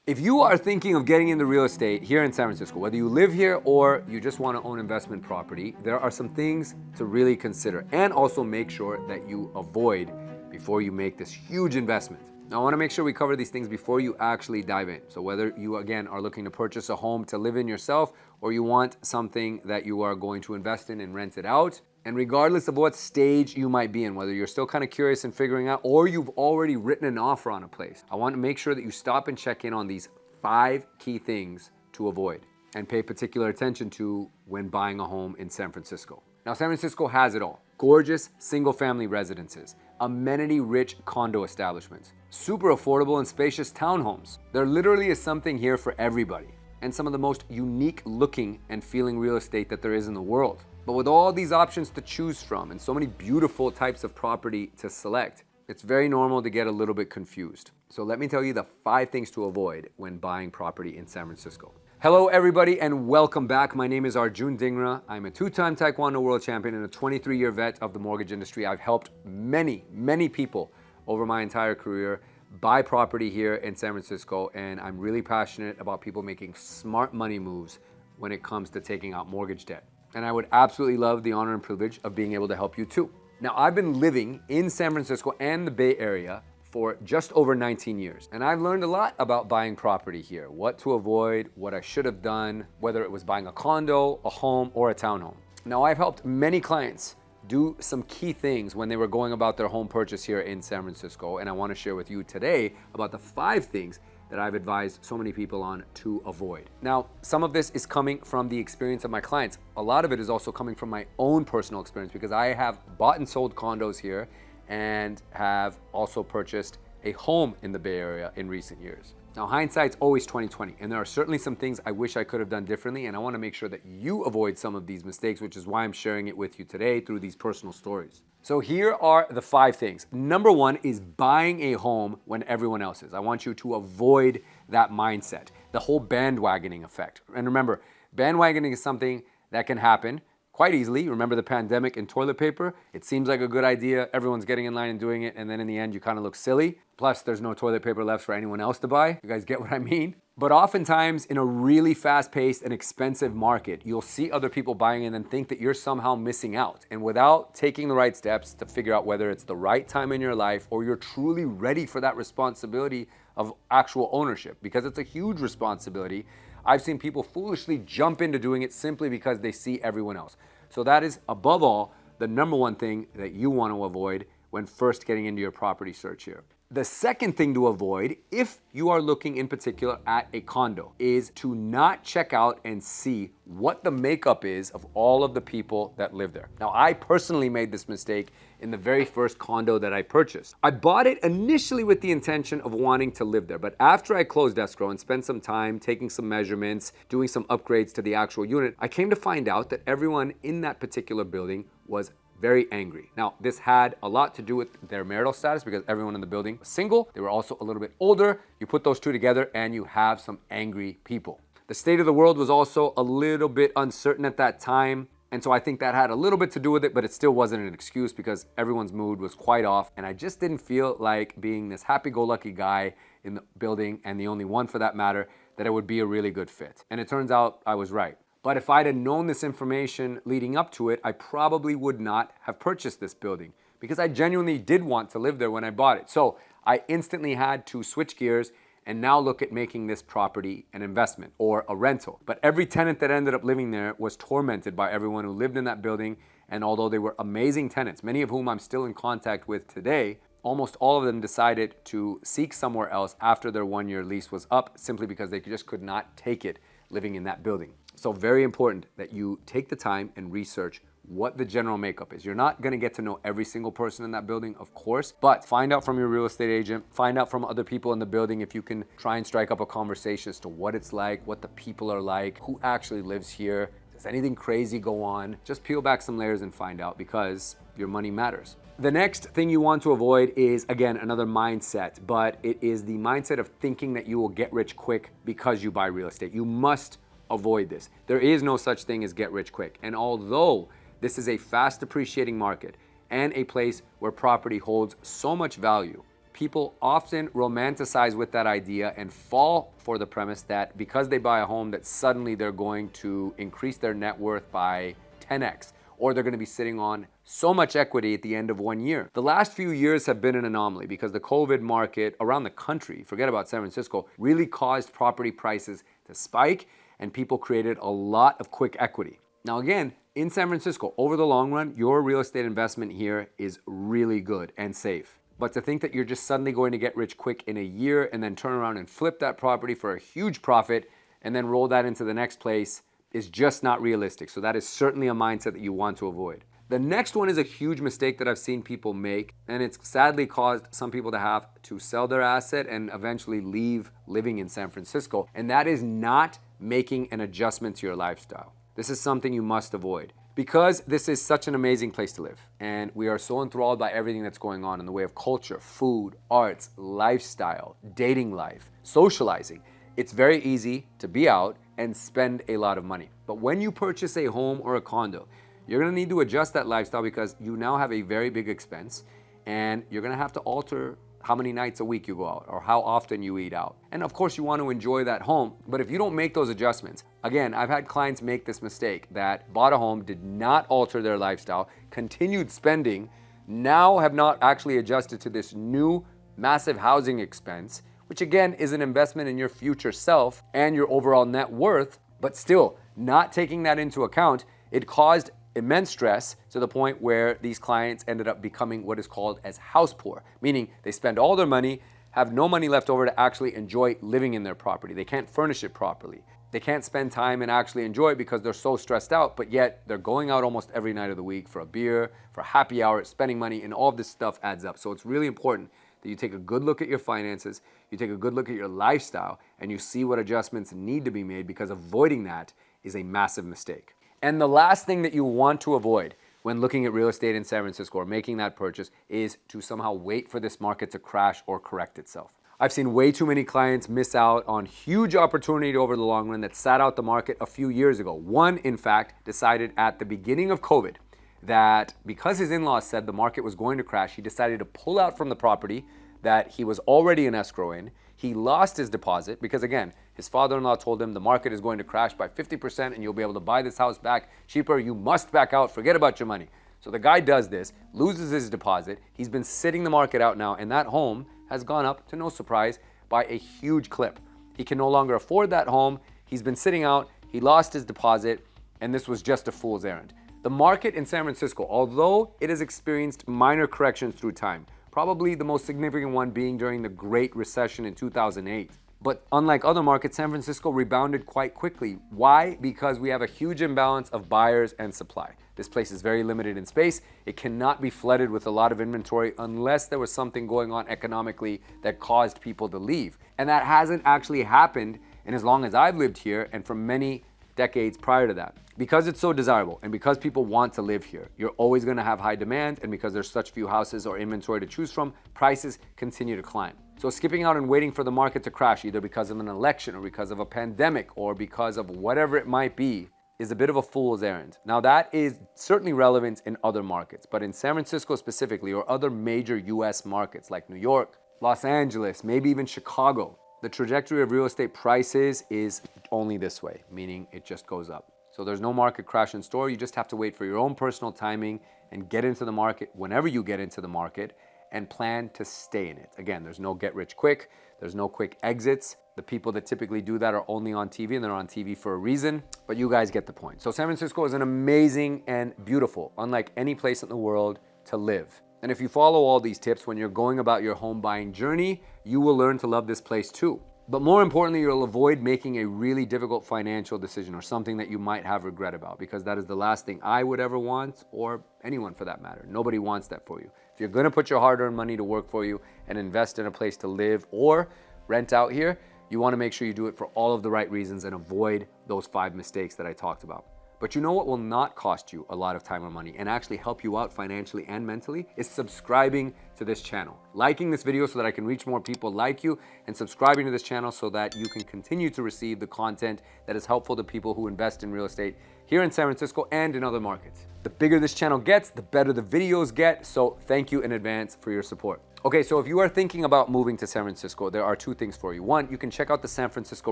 If you are thinking of getting into real estate here in San Francisco, whether you live here or you just want to own investment property, there are some things to really consider and also make sure that you avoid before you make this huge investment. Now, I want to make sure we cover these things before you actually dive in. So whether you, again, are looking to purchase a home to live in yourself, or you want something that you are going to invest in and rent it out, and regardless of what stage you might be in, whether you're still kind of curious and figuring out, or you've already written an offer on a place, I want to make sure that you stop and check in on these 5 key things to avoid and pay particular attention to when buying a home in San Francisco. Now, San Francisco has it all. Gorgeous single-family residences, amenity-rich condo establishments, super affordable and spacious townhomes. There literally is something here for everybody, and some of the most unique looking and feeling real estate that there is in the world. But with all these options to choose from and so many beautiful types of property to select, it's very normal to get a little bit confused. So let me tell you the 5 things to avoid when buying property in San Francisco. Hello everybody and welcome back. My name is Arjun Dhingra. I'm a 2-time Taekwondo world champion and a 23-year vet of the mortgage industry. I've helped many people over my entire career buy property here in San Francisco, and I'm really passionate about people making smart money moves when it comes to taking out mortgage debt. And I would absolutely love the honor and privilege of being able to help you too. Now, I've been living in San Francisco and the Bay Area for just over 19 years. And I've learned a lot about buying property here, what to avoid, what I should have done, whether it was buying a condo, a home, or a townhome. Now, I've helped many clients do some key things when they were going about their home purchase here in San Francisco. And I want to share with you today about the 5 things that I've advised so many people on to avoid. Now, some of this is coming from the experience of my clients. A lot of it is also coming from my own personal experience because I have bought and sold condos here and have also purchased a home in the Bay Area in recent years. Now, hindsight's always 20/20, and there are certainly some things I wish I could have done differently, and I want to make sure that you avoid some of these mistakes, which is why I'm sharing it with you today through these personal stories. So here are the 5 things. Number 1 is buying a home when everyone else is. I want you to avoid that mindset, the whole bandwagoning effect. And remember, bandwagoning is something that can happen quite easily. Remember the pandemic and toilet paper? It seems like a good idea. Everyone's getting in line and doing it. And then in the end, you kind of look silly. Plus, there's no toilet paper left for anyone else to buy. You guys get what I mean? But oftentimes in a really fast-paced and expensive market, you'll see other people buying and then think that you're somehow missing out. And without taking the right steps to figure out whether it's the right time in your life or you're truly ready for that responsibility of actual ownership, because it's a huge responsibility, I've seen people foolishly jump into doing it simply because they see everyone else. So that is, above all, the number 1 thing that you want to avoid when first getting into your property search here. The second thing to avoid, if you are looking in particular at a condo, is to not check out and see what the makeup is of all of the people that live there. Now, I personally made this mistake in the very first condo that I purchased. I bought it initially with the intention of wanting to live there, but after I closed escrow and spent some time taking some measurements, doing some upgrades to the actual unit, I came to find out that everyone in that particular building was very angry. Now, this had a lot to do with their marital status because everyone in the building was single. They were also a little bit older. You put those 2 together and you have some angry people. The state of the world was also a little bit uncertain at that time. And so I think that had a little bit to do with it, but it still wasn't an excuse because everyone's mood was quite off. And I just didn't feel like being this happy-go-lucky guy in the building, and the only one for that matter, that it would be a really good fit. And it turns out I was right. But if I'd have known this information leading up to it, I probably would not have purchased this building because I genuinely did want to live there when I bought it. So I instantly had to switch gears and now look at making this property an investment or a rental. But every tenant that ended up living there was tormented by everyone who lived in that building. And although they were amazing tenants, many of whom I'm still in contact with today, almost all of them decided to seek somewhere else after their 1-year lease was up simply because they just could not take it living in that building. So very important that you take the time and research what the general makeup is. You're not gonna get to know every single person in that building, of course, but find out from your real estate agent, find out from other people in the building if you can try and strike up a conversation as to what it's like, what the people are like, who actually lives here, does anything crazy go on? Just peel back some layers and find out because your money matters. The next thing you want to avoid is, again, another mindset, but it is the mindset of thinking that you will get rich quick because you buy real estate. You must avoid this. There is no such thing as get rich quick. And although this is a fast appreciating market and a place where property holds so much value, people often romanticize with that idea and fall for the premise that because they buy a home that suddenly they're going to increase their net worth by 10x, or they're going to be sitting on so much equity at the end of 1 year. The last few years have been an anomaly because the COVID market around the country, forget about San Francisco, really caused property prices to spike and people created a lot of quick equity. Now again, in San Francisco, over the long run, your real estate investment here is really good and safe. But to think that you're just suddenly going to get rich quick in a year and then turn around and flip that property for a huge profit and then roll that into the next place is just not realistic. So that is certainly a mindset that you want to avoid. The next one is a huge mistake that I've seen people make, and it's sadly caused some people to have to sell their asset and eventually leave living in San Francisco, and that is not making an adjustment to your lifestyle. This is something you must avoid because this is such an amazing place to live, and we are so enthralled by everything that's going on in the way of culture, food, arts, lifestyle, dating life, socializing. It's very easy to be out and spend a lot of money. But when you purchase a home or a condo, you're gonna need to adjust that lifestyle because you now have a very big expense and you're gonna have to alter how many nights a week you go out or how often you eat out. And of course you want to enjoy that home, but if you don't make those adjustments, again, I've had clients make this mistake that bought a home, did not alter their lifestyle, continued spending, now have not actually adjusted to this new massive housing expense, which again is an investment in your future self and your overall net worth, but still not taking that into account, it caused immense stress to the point where these clients ended up becoming what is called as house poor, meaning they spend all their money, have no money left over to actually enjoy living in their property. They can't furnish it properly. They can't spend time and actually enjoy it because they're so stressed out, but yet they're going out almost every night of the week for a beer, for happy hour, spending money, and all of this stuff adds up. So it's really important that you take a good look at your finances, you take a good look at your lifestyle, and you see what adjustments need to be made because avoiding that is a massive mistake. And the last thing that you want to avoid when looking at real estate in San Francisco or making that purchase is to somehow wait for this market to crash or correct itself. I've seen way too many clients miss out on huge opportunity over the long run that sat out the market a few years ago. One, in fact, decided at the beginning of COVID that because his in-laws said the market was going to crash, he decided to pull out from the property that he was already in escrow in. He lost his deposit because, again, his father-in-law told him the market is going to crash by 50% and you'll be able to buy this house back cheaper. You must back out. Forget about your money. So the guy does this, loses his deposit. He's been sitting the market out now, and that home has gone up, to no surprise, by a huge clip. He can no longer afford that home. He's been sitting out. He lost his deposit, and this was just a fool's errand. The market in San Francisco, although it has experienced minor corrections through time, probably the most significant one being during the Great Recession in 2008. But unlike other markets, San Francisco rebounded quite quickly. Why? Because we have a huge imbalance of buyers and supply. This place is very limited in space. It cannot be flooded with a lot of inventory unless there was something going on economically that caused people to leave. And that hasn't actually happened in as long as I've lived here and for many decades prior to that. Because it's so desirable and because people want to live here, you're always going to have high demand, and because there's such few houses or inventory to choose from, prices continue to climb. So skipping out and waiting for the market to crash, either because of an election or because of a pandemic or because of whatever it might be, is a bit of a fool's errand. Now that is certainly relevant in other markets, but in San Francisco specifically or other major US markets like New York, Los Angeles, maybe even Chicago, the trajectory of real estate prices is only this way, meaning it just goes up. So there's no market crash in store. You just have to wait for your own personal timing and get into the market whenever you get into the market and plan to stay in it. Again, there's no get rich quick. There's no quick exits. The people that typically do that are only on TV, and they're on TV for a reason, but you guys get the point. So San Francisco is an amazing and beautiful, unlike any place in the world, to live. And if you follow all these tips when you're going about your home buying journey, you will learn to love this place too. But more importantly, you'll avoid making a really difficult financial decision or something that you might have regret about, because that is the last thing I would ever want, or anyone for that matter. Nobody wants that for you. If you're gonna put your hard-earned money to work for you and invest in a place to live or rent out here, you wanna make sure you do it for all of the right reasons and avoid those 5 mistakes that I talked about. But you know what will not cost you a lot of time or money and actually help you out financially and mentally is subscribing to this channel. Liking this video so that I can reach more people like you, and subscribing to this channel so that you can continue to receive the content that is helpful to people who invest in real estate here in San Francisco and in other markets. The bigger this channel gets, the better the videos get, so thank you in advance for your support. Okay, so if you are thinking about moving to San Francisco, there are two things for you. One, you can check out the San Francisco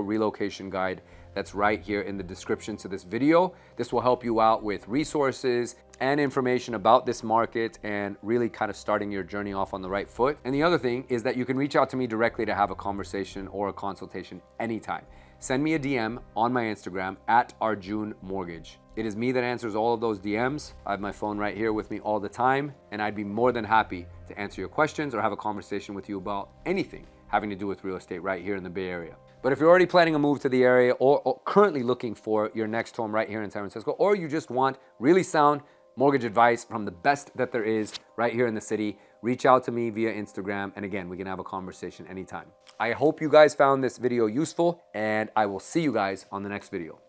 relocation guide that's right here in the description to this video. This will help you out with resources and information about this market and really kind of starting your journey off on the right foot. And the other thing is that you can reach out to me directly to have a conversation or a consultation anytime. Send me a DM on my Instagram at Arjun Mortgage. It is me that answers all of those DMs. I have my phone right here with me all the time, and I'd be more than happy to answer your questions or have a conversation with you about anything having to do with real estate right here in the Bay Area. But if you're already planning a move to the area or currently looking for your next home right here in San Francisco, or you just want really sound mortgage advice from the best that there is right here in the city, reach out to me via Instagram. And again, we can have a conversation anytime. I hope you guys found this video useful, and I will see you guys on the next video.